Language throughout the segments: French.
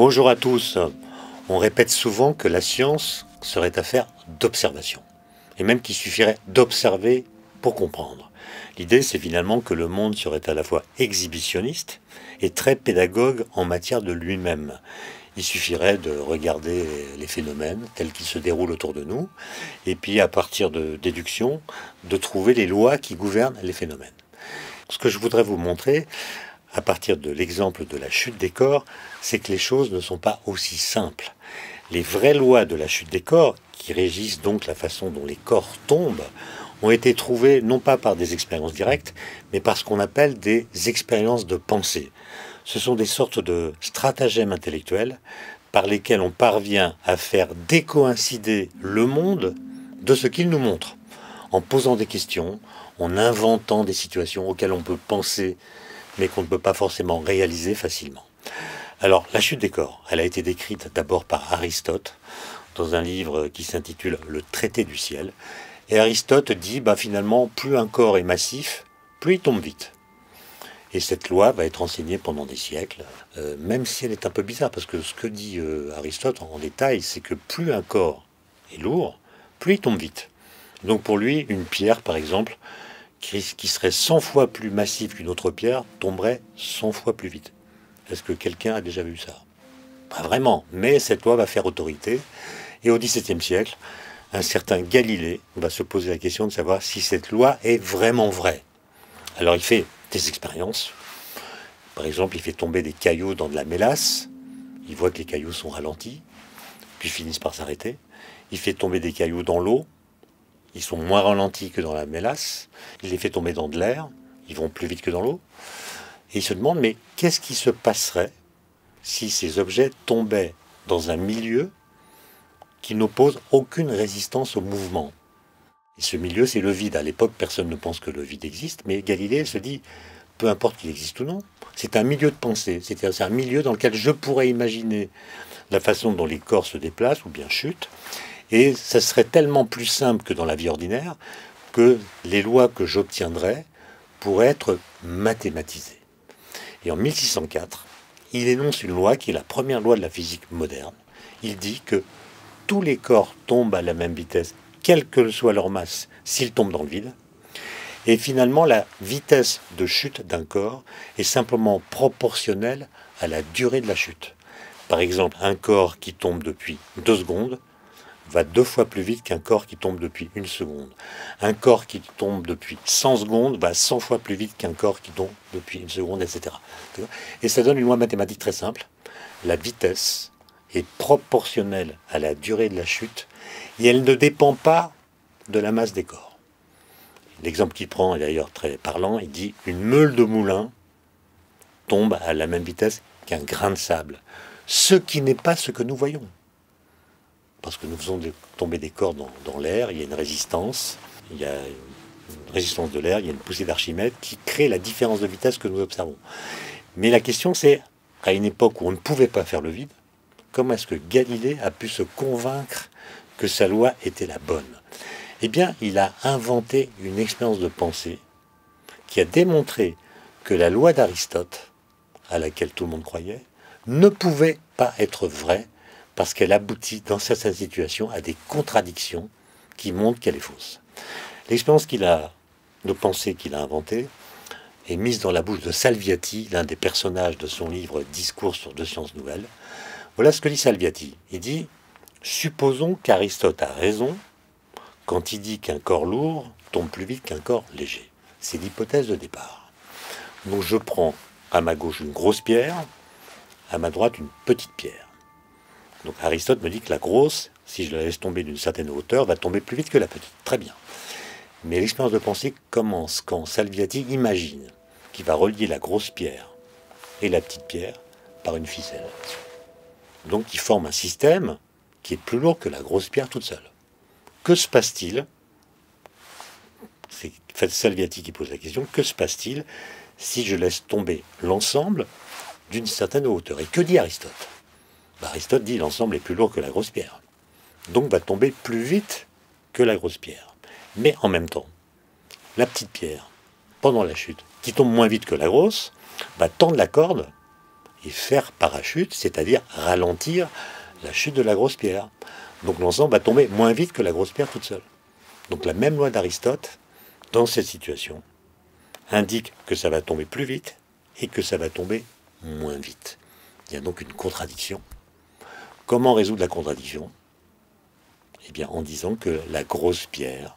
Bonjour à tous. On répète souvent que la science serait affaire d'observation, et même qu'il suffirait d'observer pour comprendre. L'idée, c'est finalement que le monde serait à la fois exhibitionniste et très pédagogue en matière de lui-même. Il suffirait de regarder les phénomènes tels qu'ils se déroulent autour de nous, et puis à partir de déduction, de trouver les lois qui gouvernent les phénomènes. Ce que je voudrais vous montrer, à partir de l'exemple de la chute des corps, c'est que les choses ne sont pas aussi simples. Les vraies lois de la chute des corps, qui régissent donc la façon dont les corps tombent, ont été trouvées non pas par des expériences directes, mais par ce qu'on appelle des expériences de pensée. Ce sont des sortes de stratagèmes intellectuels par lesquels on parvient à faire décoïncider le monde de ce qu'il nous montre, en posant des questions, en inventant des situations auxquelles on peut penser, mais qu'on ne peut pas forcément réaliser facilement. Alors, la chute des corps, elle a été décrite d'abord par Aristote, dans un livre qui s'intitule « Le traité du ciel ». Et Aristote dit, finalement, plus un corps est massif, plus il tombe vite. Et cette loi va être enseignée pendant des siècles, même si elle est un peu bizarre, parce que ce que dit Aristote en détail, c'est que plus un corps est lourd, plus il tombe vite. Donc pour lui, une pierre, par exemple, qui serait 100 fois plus massif qu'une autre pierre, tomberait 100 fois plus vite. Est-ce que quelqu'un a déjà vu ça? Pas vraiment, mais cette loi va faire autorité. Et au XVIIe siècle, un certain Galilée va se poser la question de savoir si cette loi est vraiment vraie. Alors il fait des expériences. Par exemple, il fait tomber des cailloux dans de la mélasse. Il voit que les cailloux sont ralentis, puis finissent par s'arrêter. Il fait tomber des cailloux dans l'eau. Ils sont moins ralentis que dans la mélasse. Il les fait tomber dans de l'air. Ils vont plus vite que dans l'eau. Et il se demande, mais qu'est-ce qui se passerait si ces objets tombaient dans un milieu qui n'oppose aucune résistance au mouvement? Et ce milieu, c'est le vide. À l'époque, personne ne pense que le vide existe, mais Galilée se dit, peu importe qu'il existe ou non, c'est un milieu de pensée. C'est-à-dire, c'est un milieu dans lequel je pourrais imaginer la façon dont les corps se déplacent ou bien chutent. Et ça serait tellement plus simple que dans la vie ordinaire que les lois que j'obtiendrais pourraient être mathématisées. Et en 1604, il énonce une loi qui est la première loi de la physique moderne. Il dit que tous les corps tombent à la même vitesse, quelle que soit leur masse, s'ils tombent dans le vide. Et finalement, la vitesse de chute d'un corps est simplement proportionnelle à la durée de la chute. Par exemple, un corps qui tombe depuis 2 secondes va 2 fois plus vite qu'un corps qui tombe depuis 1 seconde. Un corps qui tombe depuis 100 secondes va 100 fois plus vite qu'un corps qui tombe depuis 1 seconde, etc. Et ça donne une loi mathématique très simple. La vitesse est proportionnelle à la durée de la chute et elle ne dépend pas de la masse des corps. L'exemple qu'il prend est d'ailleurs très parlant. Il dit « Une meule de moulin tombe à la même vitesse qu'un grain de sable. Ce qui n'est pas ce que nous voyons. » Parce que nous faisons tomber des corps dans l'air, il y a une résistance, il y a une résistance de l'air, il y a une poussée d'Archimède qui crée la différence de vitesse que nous observons. Mais la question c'est, à une époque où on ne pouvait pas faire le vide, comment est-ce que Galilée a pu se convaincre que sa loi était la bonne? Eh bien, il a inventé une expérience de pensée qui a démontré que la loi d'Aristote, à laquelle tout le monde croyait, ne pouvait pas être vraie parce qu'elle aboutit dans certaines situations à des contradictions qui montrent qu'elle est fausse. L'expérience de pensée qu'il a inventée est mise dans la bouche de Salviati, l'un des personnages de son livre « Discours sur 2 sciences nouvelles ». Voilà ce que dit Salviati. Il dit « Supposons qu'Aristote a raison quand il dit qu'un corps lourd tombe plus vite qu'un corps léger. C'est l'hypothèse de départ. Donc je prends à ma gauche une grosse pierre, à ma droite une petite pierre. Donc Aristote me dit que la grosse, si je la laisse tomber d'une certaine hauteur, va tomber plus vite que la petite. Très bien. Mais l'expérience de pensée commence quand Salviati imagine qu'il va relier la grosse pierre et la petite pierre par une ficelle. Donc il forme un système qui est plus lourd que la grosse pierre toute seule. Que se passe-t-il? C'est Salviati qui pose la question. Que se passe-t-il si je laisse tomber l'ensemble d'une certaine hauteur? Et que dit Aristote? Aristote dit l'ensemble est plus lourd que la grosse pierre. Donc va tomber plus vite que la grosse pierre. Mais en même temps, la petite pierre, pendant la chute, qui tombe moins vite que la grosse, va tendre la corde et faire parachute, c'est-à-dire ralentir la chute de la grosse pierre. Donc l'ensemble va tomber moins vite que la grosse pierre toute seule. Donc la même loi d'Aristote, dans cette situation, indique que ça va tomber plus vite et que ça va tomber moins vite. Il y a donc une contradiction. Comment résoudre la contradiction? Eh bien en disant que la grosse pierre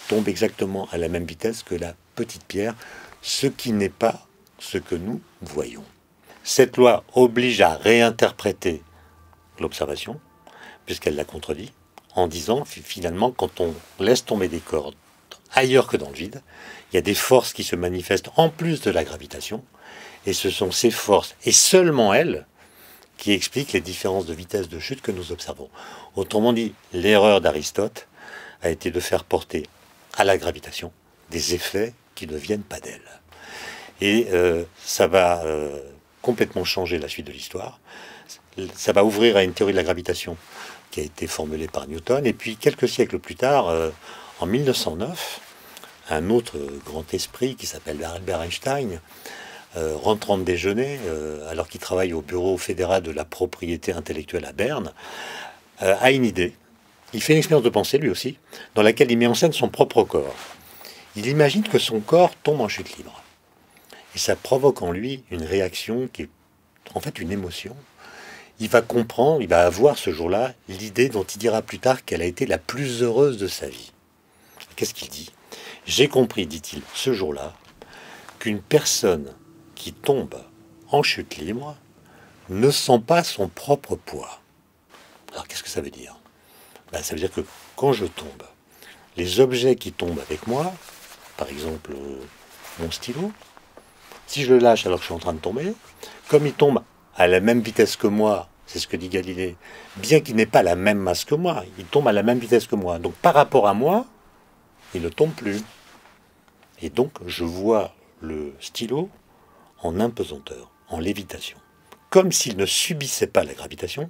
tombe exactement à la même vitesse que la petite pierre, ce qui n'est pas ce que nous voyons. Cette loi oblige à réinterpréter l'observation, puisqu'elle la contredit, en disant finalement quand on laisse tomber des cordes ailleurs que dans le vide, il y a des forces qui se manifestent en plus de la gravitation, et ce sont ces forces, et seulement elles, qui expliquent les différences de vitesse de chute que nous observons. Autrement dit, l'erreur d'Aristote a été de faire porter à la gravitation des effets qui ne viennent pas d'elle. Et ça va complètement changer la suite de l'histoire. Ça va ouvrir à une théorie de la gravitation qui a été formulée par Newton. Et puis, quelques siècles plus tard, en 1909, un autre grand esprit qui s'appelle Albert Einstein, rentrant de déjeuner, alors qu'il travaille au bureau fédéral de la propriété intellectuelle à Berne, a une idée. Il fait une expérience de pensée, lui aussi, dans laquelle il met en scène son propre corps. Il imagine que son corps tombe en chute libre. Et ça provoque en lui une réaction qui est en fait une émotion. Il va comprendre, il va avoir ce jour-là l'idée dont il dira plus tard qu'elle a été la plus heureuse de sa vie. Qu'est-ce qu'il dit? J'ai compris, dit-il, ce jour-là, qu'une personne qui tombe en chute libre ne sent pas son propre poids. Alors qu'est-ce que ça veut dire? Ça veut dire que quand je tombe, les objets qui tombent avec moi, par exemple mon stylo, si je le lâche alors que je suis en train de tomber, comme il tombe à la même vitesse que moi, c'est ce que dit Galilée, bien qu'il n'ait pas la même masse que moi, il tombe à la même vitesse que moi. Donc par rapport à moi, il ne tombe plus. Et donc je vois le stylo en impesanteur, en lévitation, comme s'il ne subissait pas la gravitation,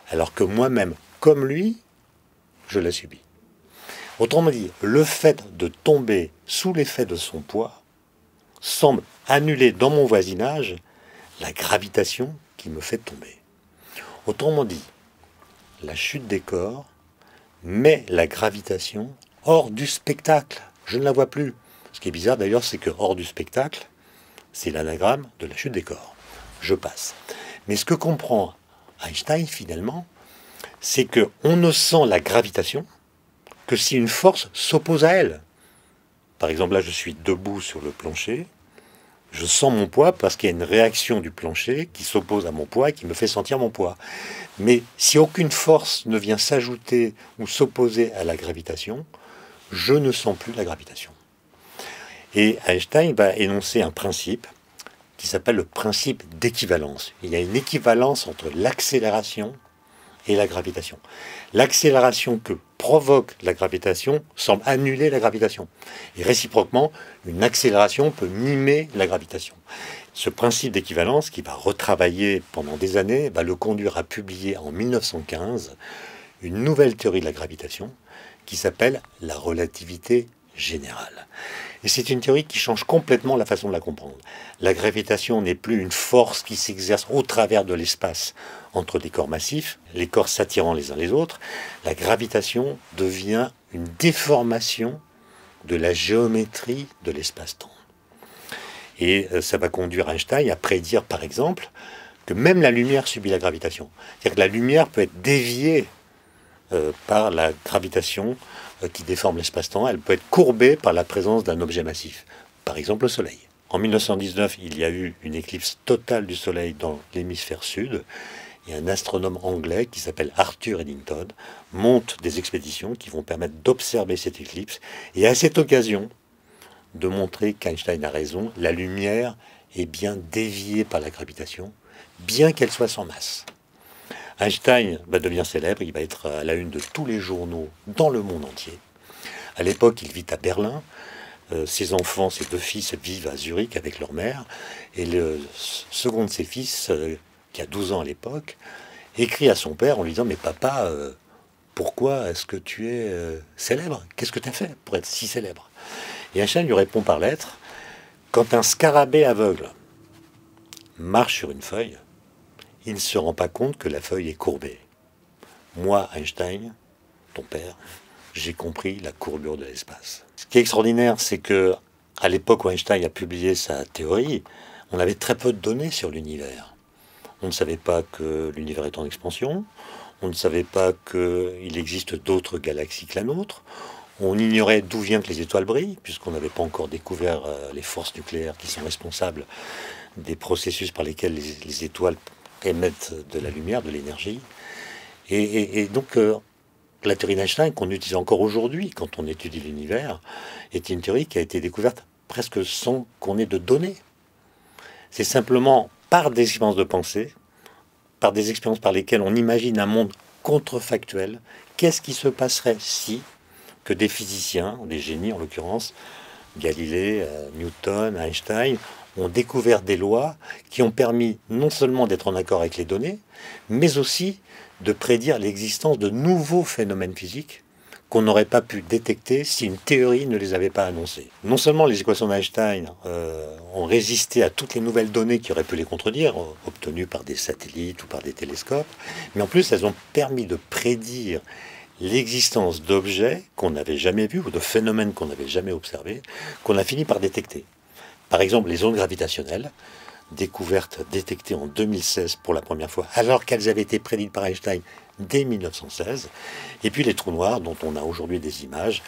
alors que moi-même, comme lui, je la subis. Autrement dit, le fait de tomber sous l'effet de son poids semble annuler dans mon voisinage la gravitation qui me fait tomber. Autrement dit, la chute des corps met la gravitation hors du spectacle. Je ne la vois plus. Ce qui est bizarre d'ailleurs, c'est que hors du spectacle, c'est l'anagramme de la chute des corps. Je passe. Mais ce que comprend Einstein finalement, c'est qu'on ne sent la gravitation que si une force s'oppose à elle. Par exemple, là, je suis debout sur le plancher, je sens mon poids parce qu'il y a une réaction du plancher qui s'oppose à mon poids et qui me fait sentir mon poids. Mais si aucune force ne vient s'ajouter ou s'opposer à la gravitation, je ne sens plus la gravitation. Et Einstein va énoncer un principe qui s'appelle le principe d'équivalence. Il y a une équivalence entre l'accélération et la gravitation. L'accélération que provoque la gravitation semble annuler la gravitation. Et réciproquement, une accélération peut mimer la gravitation. Ce principe d'équivalence, qui va retravailler pendant des années, va le conduire à publier en 1915 une nouvelle théorie de la gravitation qui s'appelle la relativité générale. Et c'est une théorie qui change complètement la façon de la comprendre. La gravitation n'est plus une force qui s'exerce au travers de l'espace entre des corps massifs, les corps s'attirant les uns les autres. La gravitation devient une déformation de la géométrie de l'espace-temps. Et ça va conduire Einstein à prédire, par exemple, que même la lumière subit la gravitation. C'est-à-dire que la lumière peut être déviée par la gravitation qui déforme l'espace-temps. Elle peut être courbée par la présence d'un objet massif, par exemple le Soleil. En 1919, il y a eu une éclipse totale du Soleil dans l'hémisphère sud, et un astronome anglais qui s'appelle Arthur Eddington monte des expéditions qui vont permettre d'observer cette éclipse, et à cette occasion, de montrer qu'Einstein a raison, la lumière est bien déviée par la gravitation, bien qu'elle soit sans masse. Einstein va devenir célèbre, il va être à la une de tous les journaux dans le monde entier. À l'époque, il vit à Berlin. Ses enfants, ses deux fils, vivent à Zurich avec leur mère. Et le second de ses fils, qui a 12 ans à l'époque, écrit à son père en lui disant « Mais papa, pourquoi est-ce que tu es célèbre? Qu'est-ce que tu as fait pour être si célèbre ?» Et Einstein lui répond par lettre « Quand un scarabée aveugle marche sur une feuille, il ne se rend pas compte que la feuille est courbée. Moi, Einstein, ton père, j'ai compris la courbure de l'espace. Ce qui est extraordinaire, c'est que à l'époque où Einstein a publié sa théorie, on avait très peu de données sur l'univers. On ne savait pas que l'univers est en expansion, on ne savait pas qu'il existe d'autres galaxies que la nôtre, on ignorait d'où vient que les étoiles brillent, puisqu'on n'avait pas encore découvert les forces nucléaires qui sont responsables des processus par lesquels les étoiles émettent de la lumière, de l'énergie. Et donc, la théorie d'Einstein, qu'on utilise encore aujourd'hui quand on étudie l'univers, est une théorie qui a été découverte presque sans qu'on ait de données. C'est simplement par des expériences de pensée, par des expériences par lesquelles on imagine un monde contrefactuel. Qu'est-ce qui se passerait si que des physiciens, des génies en l'occurrence, Galilée, Newton, Einstein, ont découvert des lois qui ont permis non seulement d'être en accord avec les données, mais aussi de prédire l'existence de nouveaux phénomènes physiques qu'on n'aurait pas pu détecter si une théorie ne les avait pas annoncés. Non seulement les équations d'Einstein ont résisté à toutes les nouvelles données qui auraient pu les contredire, obtenues par des satellites ou par des télescopes, mais en plus elles ont permis de prédire l'existence d'objets qu'on n'avait jamais vus ou de phénomènes qu'on n'avait jamais observés, qu'on a fini par détecter. Par exemple, les ondes gravitationnelles, découvertes, détectées en 2016 pour la première fois, alors qu'elles avaient été prédites par Einstein dès 1916. Et puis les trous noirs, dont on a aujourd'hui des images,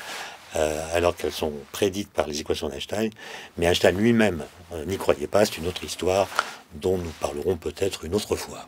alors qu'elles sont prédites par les équations d'Einstein. Mais Einstein lui-même n'y croyait pas, c'est une autre histoire dont nous parlerons peut-être une autre fois.